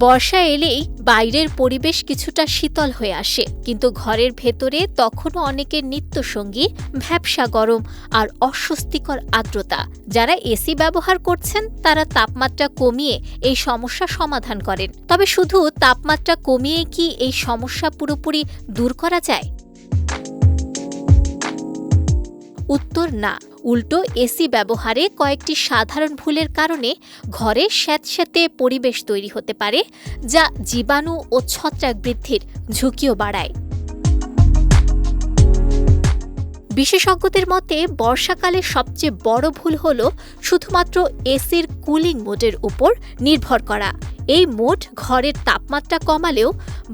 বর্ষা এলেই বাইরের পরিবেশ কিছুটা শীতল হয়ে আসে, কিন্তু ঘরের ভেতরে তখনও অনেকের নিত্যসঙ্গী ভ্যাপসা গরম আর অস্বস্তিকর আর্দ্রতা। যারা এসি ব্যবহার করছেন তারা তাপমাত্রা কমিয়ে এই সমস্যা সমাধান করেন। তবে শুধু তাপমাত্রা কমিয়ে কি এই সমস্যা পুরোপুরি দূর করা যায়? উত্তর না। উল্টো এসি ব্যবহারে কয়েকটি সাধারণ ভুলের কারণে ঘরে স্যাঁতস্যাঁতে পরিবেশ তৈরি হতে পারে, যা জীবাণু ও ছত্রাক বৃদ্ধির ঝুঁকিও বাড়ায়। বিশেষজ্ঞদের মতে বর্ষাকালে সবচেয়ে বড় ভুল হল শুধুমাত্র এসির কুলিং মোডের উপর নির্ভর করা। এই মোড ঘরের তাপমাত্রা কমালেও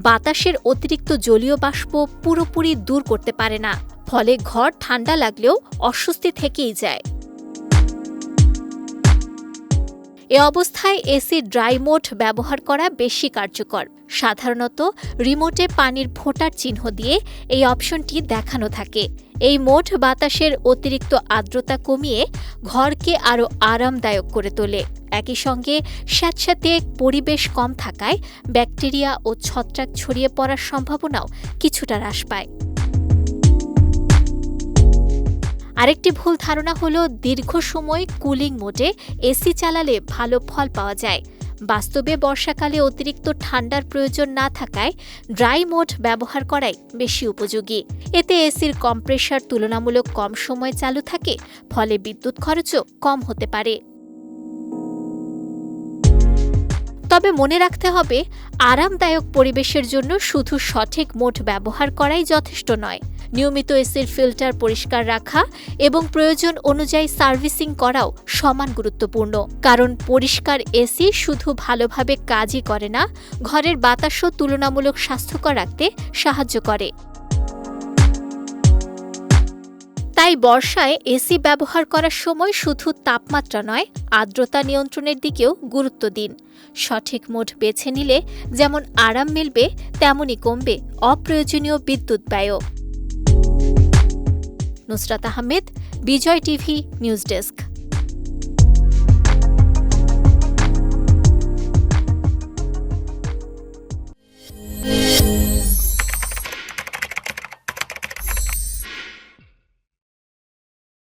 বাতাসের অতিরিক্ত জলীয় বাষ্প পুরোপুরি দূর করতে পারে না, ফলে ঘর ঠান্ডা লাগলেও অস্বস্তি থেকেই যায়। এ অবস্থায় এসি ড্রাই মোড ব্যবহার করা বেশি কার্যকর। সাধারণত রিমোটে পানির ফোঁটার চিহ্ন দিয়ে এই অপশনটি দেখানো থাকে। এই মোড বাতাসের অতিরিক্ত আর্দ্রতা কমিয়ে ঘরকে আরও আরামদায়ক করে তোলে। একই সঙ্গে স্যাঁতস্যাঁতে পরিবেশ কম থাকায় ব্যাকটেরিয়া ও ছত্রাক ছড়িয়ে পড়ার সম্ভাবনাও কিছুটা হ্রাস পায়। আরেকটি ভুল ধারণা হল দীর্ঘ সময় কুলিং মোডে এসি চালালে ভালো ফল পাওয়া যায়। বাস্তবে বর্ষাকালে অতিরিক্ত ঠান্ডার প্রয়োজন না থাকায় ড্রাই মোড ব্যবহার করাই বেশি উপযোগী। এতে এসির কম্প্রেসার তুলনামূলক কম সময় চালু থাকে, ফলে বিদ্যুৎ খরচও কম হতে পারে। তবে মনে রাখতে হবে, আরামদায়ক পরিবেশের জন্য শুধু সঠিক মোড ব্যবহার করাই যথেষ্ট নয়। নিয়মিত এসির ফিল্টার পরিষ্কার রাখা এবং প্রয়োজন অনুযায়ী সার্ভিসিং করাও সমান গুরুত্বপূর্ণ। কারণ পরিষ্কার এসি শুধু ভালোভাবে কাজই করে না, ঘরের বাতাসও তুলনামূলক স্বাস্থ্যকর রাখতে সাহায্য করে। তাই বর্ষায় এসি ব্যবহার করার সময় শুধু তাপমাত্রা নয়, আর্দ্রতা নিয়ন্ত্রণের দিকেও গুরুত্ব দিন। সঠিক মোড বেছে নিলে যেমন আরাম মিলবে, তেমনই কমবে অপ্রয়োজনীয় বিদ্যুৎ ব্যয়ও। নুসরাত আহমেদ, বিজয় টিভি নিউজ ডেস্ক।